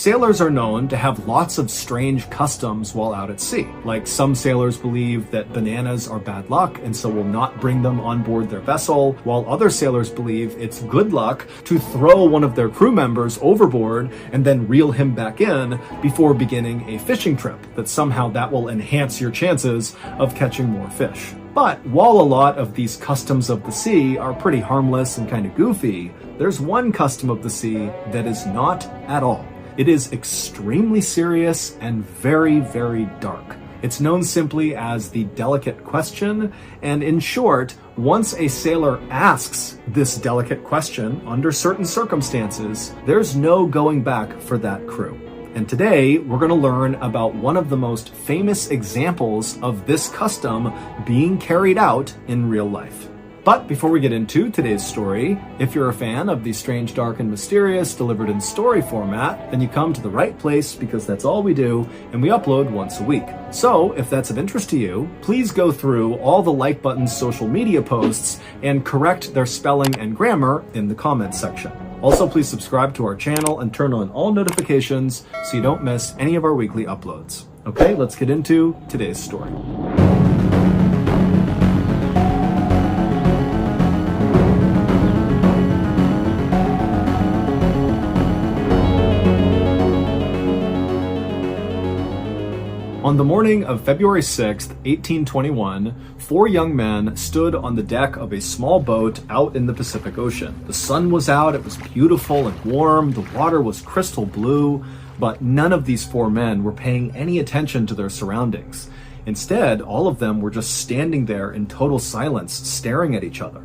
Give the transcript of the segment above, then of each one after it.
Sailors are known to have lots of strange customs while out at sea. Like some sailors believe that bananas are bad luck and so will not bring them on board their vessel, while other sailors believe it's good luck to throw one of their crew members overboard and then reel him back in before beginning a fishing trip, that somehow that will enhance your chances of catching more fish. But while a lot of these customs of the sea are pretty harmless and kind of goofy, there's one custom of the sea that is not at all. It is extremely serious and very, very dark. It's known simply as the delicate question, and in short, once a sailor asks this delicate question under certain circumstances, there's no going back for that crew. And today, we're going to learn about one of the most famous examples of this custom being carried out in real life. But before we get into today's story, if you're a fan of the strange, dark, and mysterious delivered in story format, then you come to the right place because that's all we do, and we upload once a week. So if that's of interest to you, please go through all the Like Button's social media posts and correct their spelling and grammar in the comments section. Also, please subscribe to our channel and turn on all notifications so you don't miss any of our weekly uploads. Okay, let's get into today's story. On the morning of February 6th, 1821, 4 young men stood on the deck of a small boat out in the Pacific Ocean. The sun was out, it was beautiful and warm, the water was crystal blue, but none of these 4 men were paying any attention to their surroundings. Instead, all of them were just standing there in total silence, staring at each other.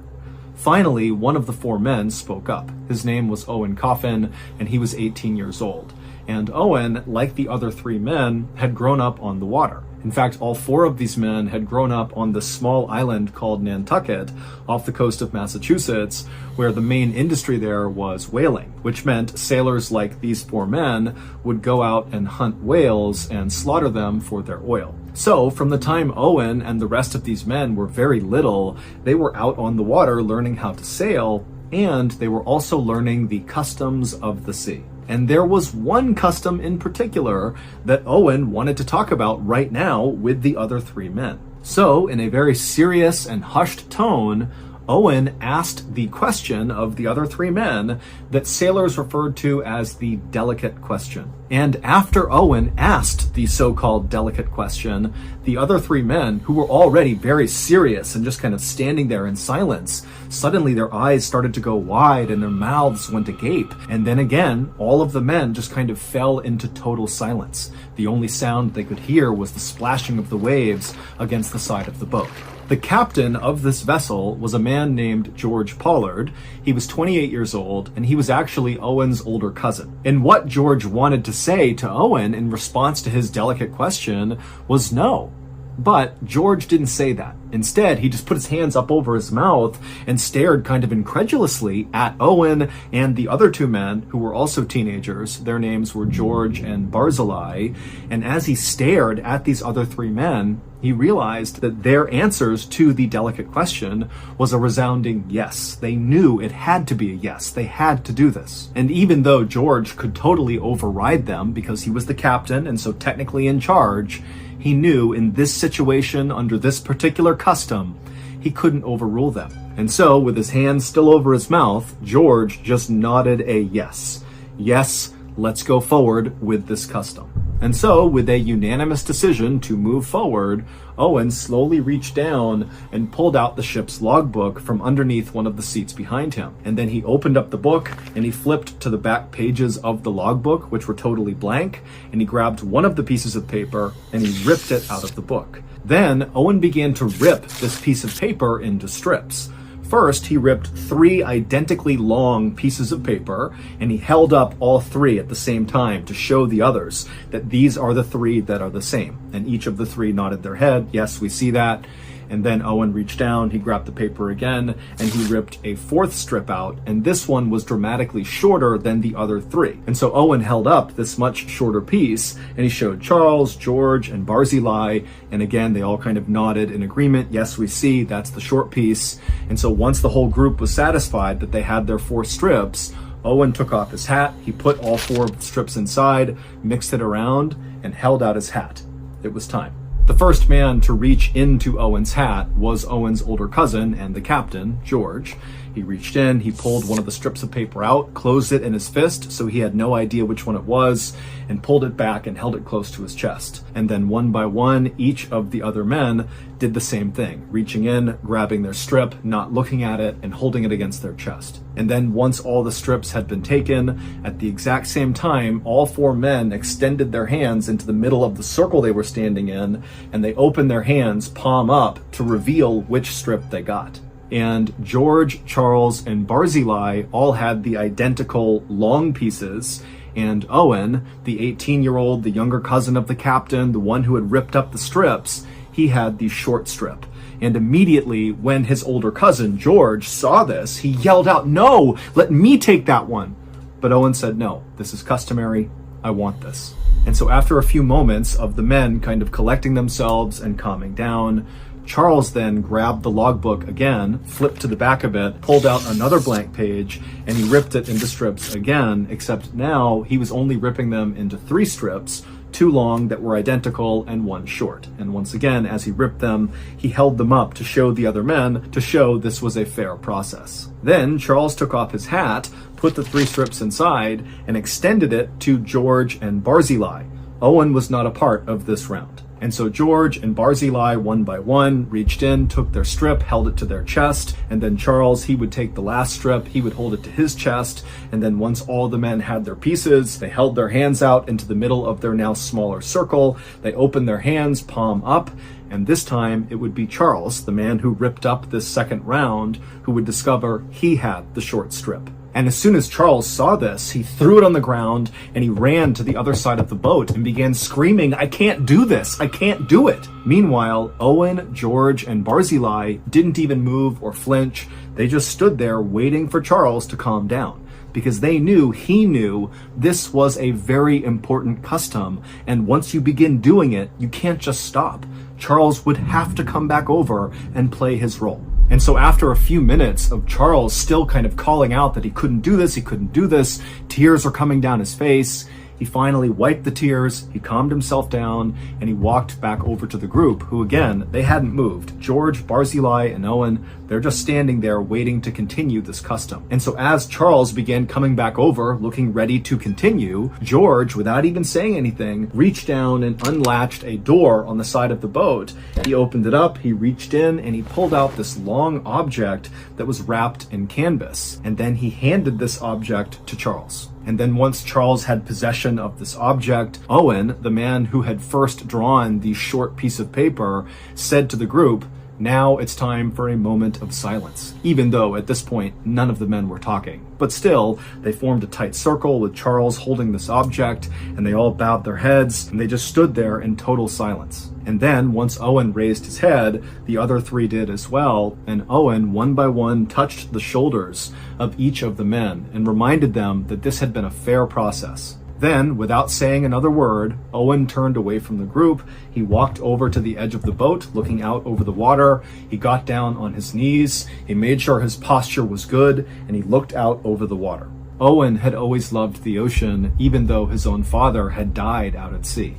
Finally, one of the 4 men spoke up. His name was Owen Coffin, and he was 18 years old. And Owen, like the other 3 men, had grown up on the water. In fact, all 4 of these men had grown up on this small island called Nantucket off the coast of Massachusetts, where the main industry there was whaling, which meant sailors like these 4 men would go out and hunt whales and slaughter them for their oil. So from the time Owen and the rest of these men were very little, they were out on the water learning how to sail, and they were also learning the customs of the sea. And there was one custom in particular that Owen wanted to talk about right now with the other 3 men. So, in a very serious and hushed tone, Owen asked the question of the other 3 men that sailors referred to as the delicate question. And after Owen asked the so-called delicate question, the other 3 men, who were already very serious and just kind of standing there in silence, suddenly their eyes started to go wide and their mouths went agape. And then again, all of the men just kind of fell into total silence. The only sound they could hear was the splashing of the waves against the side of the boat. The captain of this vessel was a man named George Pollard. He was 28 years old, and he was actually Owen's older cousin. And what George wanted to say to Owen in response to his delicate question was no. But George didn't say that. Instead, he just put his hands up over his mouth and stared kind of incredulously at Owen and the other 2 men who were also teenagers. Their names were George and Barzillai. And as he stared at these other 3 men, he realized that their answers to the delicate question was a resounding yes. They knew it had to be a yes. They had to do this. And even though George could totally override them because he was the captain and so technically in charge, he knew in this situation, under this particular custom, he couldn't overrule them. And so, with his hands still over his mouth, George just nodded a yes. Yes, let's go forward with this custom. And so, with a unanimous decision to move forward, Owen slowly reached down and pulled out the ship's logbook from underneath one of the seats behind him. And then he opened up the book and he flipped to the back pages of the logbook, which were totally blank, and he grabbed one of the pieces of paper and he ripped it out of the book. Then Owen began to rip this piece of paper into strips. First, he ripped 3 identically long pieces of paper, and he held up all 3 at the same time to show the others that these are the 3 that are the same. And each of the 3 nodded their head, yes, we see that. And then Owen reached down, he grabbed the paper again, and he ripped a 4th strip out, and this one was dramatically shorter than the other 3. And so Owen held up this much shorter piece, and he showed Charles, George, and Barzillai, and again, they all kind of nodded in agreement, yes, we see, that's the short piece. And so once the whole group was satisfied that they had their 4 strips, Owen took off his hat, he put all 4 strips inside, mixed it around, and held out his hat. It was time. The first man to reach into Owen's hat was Owen's older cousin and the captain, George. He reached in, he pulled one of the strips of paper out, closed it in his fist so he had no idea which one it was, and pulled it back and held it close to his chest. And then one by one, each of the other men did the same thing, reaching in, grabbing their strip, not looking at it, and holding it against their chest. And then once all the strips had been taken, at the exact same time, all 4 men extended their hands into the middle of the circle they were standing in, and they opened their hands palm up to reveal which strip they got. And George, Charles, and Barzillai all had the identical long pieces, and Owen, the 18-year-old, the younger cousin of the captain, the one who had ripped up the strips, he had the short strip. And immediately when his older cousin, George, saw this, he yelled out, "No, let me take that one." But Owen said, "No, this is customary. I want this." And so after a few moments of the men kind of collecting themselves and calming down, Charles then grabbed the logbook again, flipped to the back of it, pulled out another blank page, and he ripped it into strips again, except now he was only ripping them into 3 strips, 2 long that were identical and 1 short. And once again, as he ripped them, he held them up to show the other men, to show this was a fair process. Then Charles took off his hat, put the 3 strips inside, and extended it to George and Barzillai. Owen was not a part of this round. And so George and Barzillai, one by one, reached in, took their strip, held it to their chest, and then Charles, he would take the last strip, he would hold it to his chest, and then once all the men had their pieces, they held their hands out into the middle of their now smaller circle, they opened their hands, palm up, and this time it would be Charles, the man who ripped up this second round, who would discover he had the short strip. And as soon as Charles saw this, he threw it on the ground and he ran to the other side of the boat and began screaming, "I can't do this! I can't do it!" Meanwhile, Owen, George, and Barzillai didn't even move or flinch. They just stood there waiting for Charles to calm down, because they knew he knew this was a very important custom, and once you begin doing it, you can't just stop. Charles would have to come back over and play his role. And so after a few minutes of Charles still kind of calling out that he couldn't do this, tears are coming down his face, he finally wiped the tears, he calmed himself down, and he walked back over to the group, who again, they hadn't moved. George, Barzillai, and Owen, they're just standing there waiting to continue this custom. And so as Charles began coming back over, looking ready to continue, George, without even saying anything, reached down and unlatched a door on the side of the boat. He opened it up, he reached in, and he pulled out this long object that was wrapped in canvas. And then he handed this object to Charles. And then once Charles had possession of this object, Owen, the man who had first drawn the short piece of paper, said to the group, "Now it's time for a moment of silence," even though at this point none of the men were talking. But still, they formed a tight circle with Charles holding this object, and they all bowed their heads, and they just stood there in total silence. And then, once Owen raised his head, the other 3 did as well, and Owen, one by one, touched the shoulders of each of the men and reminded them that this had been a fair process. Then, without saying another word, Owen turned away from the group. He walked over to the edge of the boat, looking out over the water. He got down on his knees. He made sure his posture was good, and he looked out over the water. Owen had always loved the ocean, even though his own father had died out at sea.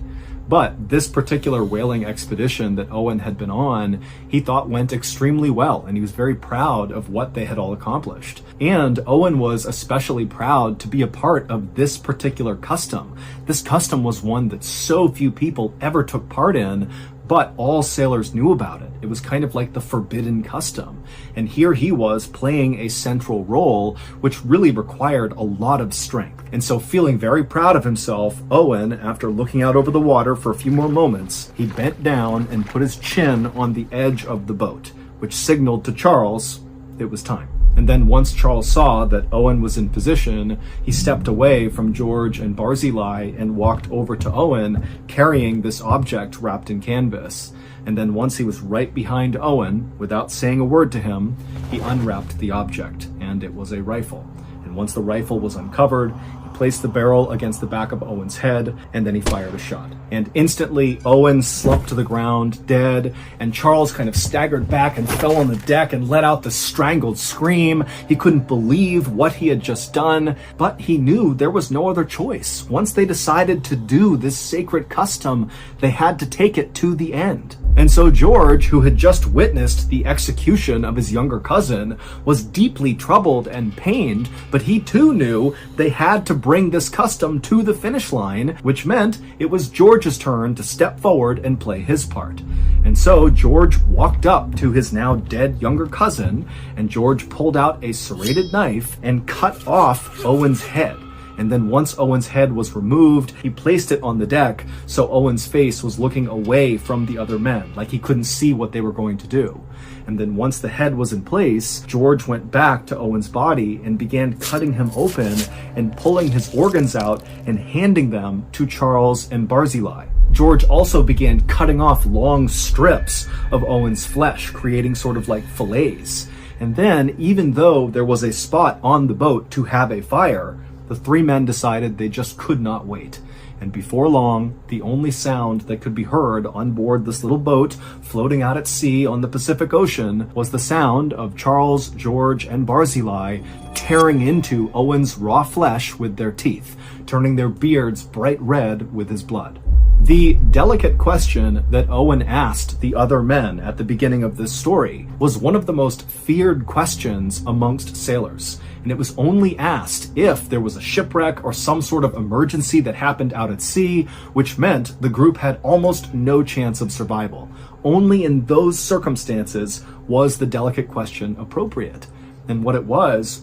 But this particular whaling expedition that Owen had been on, he thought went extremely well, and he was very proud of what they had all accomplished. And Owen was especially proud to be a part of this particular custom. This custom was one that so few people ever took part in, but all sailors knew about it. It was kind of like the forbidden custom. And here he was playing a central role, which really required a lot of strength. And so feeling very proud of himself, Owen, after looking out over the water for a few more moments, he bent down and put his chin on the edge of the boat, which signaled to Charles it was time. And then once Charles saw that Owen was in position, he stepped away from George and Barzillai and walked over to Owen, carrying this object wrapped in canvas. And then once he was right behind Owen, without saying a word to him, he unwrapped the object, and it was a rifle. And once the rifle was uncovered, he placed the barrel against the back of Owen's head, and then he fired a shot. And instantly, Owen slumped to the ground, dead, and Charles kind of staggered back and fell on the deck and let out this strangled scream. He couldn't believe what he had just done, but he knew there was no other choice. Once they decided to do this sacred custom, they had to take it to the end. And so George, who had just witnessed the execution of his younger cousin, was deeply troubled and pained, but he too knew they had to bring this custom to the finish line, which meant it was George's turn to step forward and play his part. And so George walked up to his now dead younger cousin, and George pulled out a serrated knife and cut off Owen's head. And then once Owen's head was removed, he placed it on the deck so Owen's face was looking away from the other men, like he couldn't see what they were going to do. And then once the head was in place, George went back to Owen's body and began cutting him open and pulling his organs out and handing them to Charles and Barzillai. George also began cutting off long strips of Owen's flesh, creating sort of like fillets. And then, even though there was a spot on the boat to have a fire, the three men decided they just could not wait. And before long, the only sound that could be heard on board this little boat floating out at sea on the Pacific Ocean was the sound of Charles, George, and Barzillai tearing into Owen's raw flesh with their teeth, turning their beards bright red with his blood. The delicate question that Owen asked the other men at the beginning of this story was one of the most feared questions amongst sailors. And it was only asked if there was a shipwreck or some sort of emergency that happened out at sea, which meant the group had almost no chance of survival. Only in those circumstances was the delicate question appropriate. And what it was,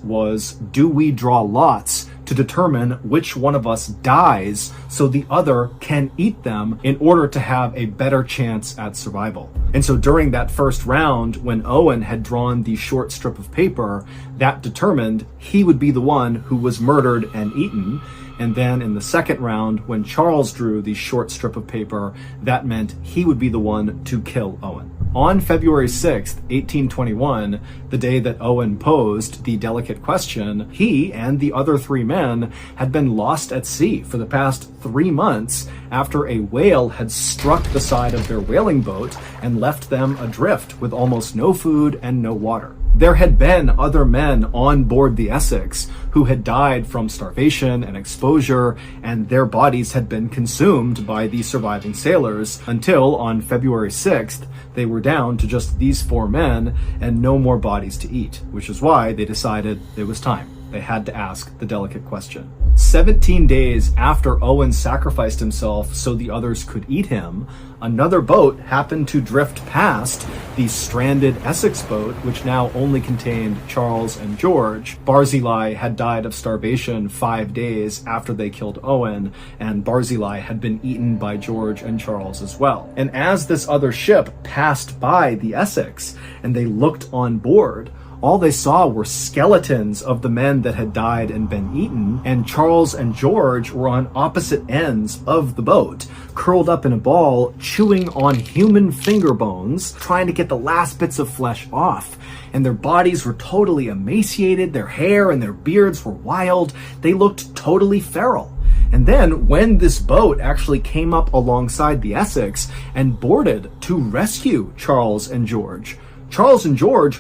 do we draw lots to determine which one of us dies so the other can eat them in order to have a better chance at survival? And so during that first round, when Owen had drawn the short strip of paper, that determined he would be the one who was murdered and eaten. And then in the second round, when Charles drew the short strip of paper, that meant he would be the one to kill Owen. On February 6th, 1821, the day that Owen posed the delicate question, he and the other three men had been lost at sea for the past 3 months after a whale had struck the side of their whaling boat and left them adrift with almost no food and no water. There had been other men on board the Essex who had died from starvation and exposure, and their bodies had been consumed by the surviving sailors until on February 6th, they were down to just these 4 men and no more bodies to eat, which is why they decided it was time. They had to ask the delicate question. 17 days after Owen sacrificed himself so the others could eat him, another boat happened to drift past the stranded Essex boat, which now only contained Charles and George. Barzillai had died of starvation 5 days after they killed Owen, and Barzillai had been eaten by George and Charles as well. And as this other ship passed by the Essex and they looked on board, all they saw were skeletons of the men that had died and been eaten, and Charles and George were on opposite ends of the boat, curled up in a ball, chewing on human finger bones, trying to get the last bits of flesh off. And their bodies were totally emaciated, their hair and their beards were wild, they looked totally feral. And then when this boat actually came up alongside the Essex and boarded to rescue Charles and George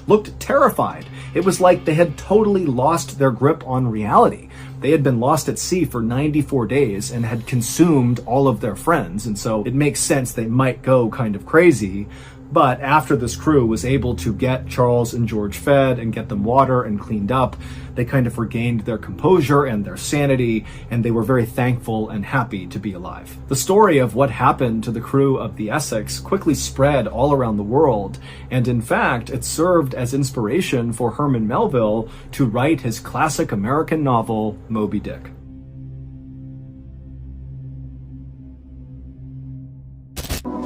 looked terrified. It was like they had totally lost their grip on reality. They had been lost at sea for 94 days and had consumed all of their friends, and so it makes sense they might go kind of crazy. But after this crew was able to get Charles and George fed and get them water and cleaned up, they kind of regained their composure and their sanity, and they were very thankful and happy to be alive. The story of what happened to the crew of the Essex quickly spread all around the world, and in fact, it served as inspiration for Herman Melville to write his classic American novel, Moby Dick.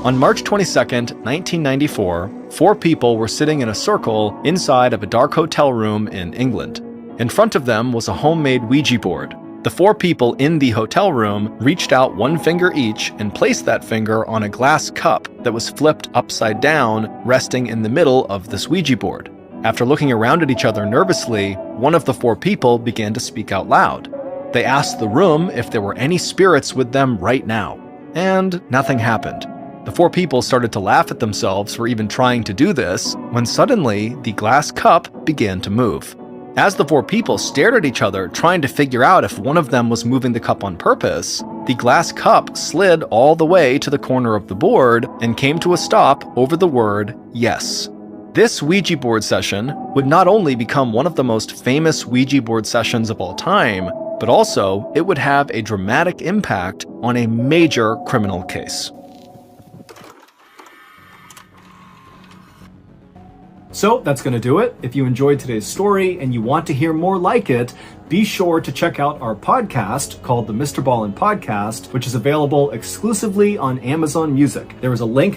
On March 22nd, 1994, 4 people were sitting in a circle inside of a dark hotel room in England. In front of them was a homemade Ouija board. The 4 people in the hotel room reached out 1 finger each and placed that finger on a glass cup that was flipped upside down, resting in the middle of this Ouija board. After looking around at each other nervously, one of the 4 people began to speak out loud. They asked the room if there were any spirits with them right now, and nothing happened. The 4 people started to laugh at themselves for even trying to do this, when suddenly the glass cup began to move. As the 4 people stared at each other, trying to figure out if one of them was moving the cup on purpose, the glass cup slid all the way to the corner of the board and came to a stop over the word yes. This Ouija board session would not only become one of the most famous Ouija board sessions of all time, but also it would have a dramatic impact on a major criminal case. So that's going to do it. If you enjoyed today's story and you want to hear more like it, be sure to check out our podcast called the MRBALLEN Podcast, which is available exclusively on Amazon Music. There is a link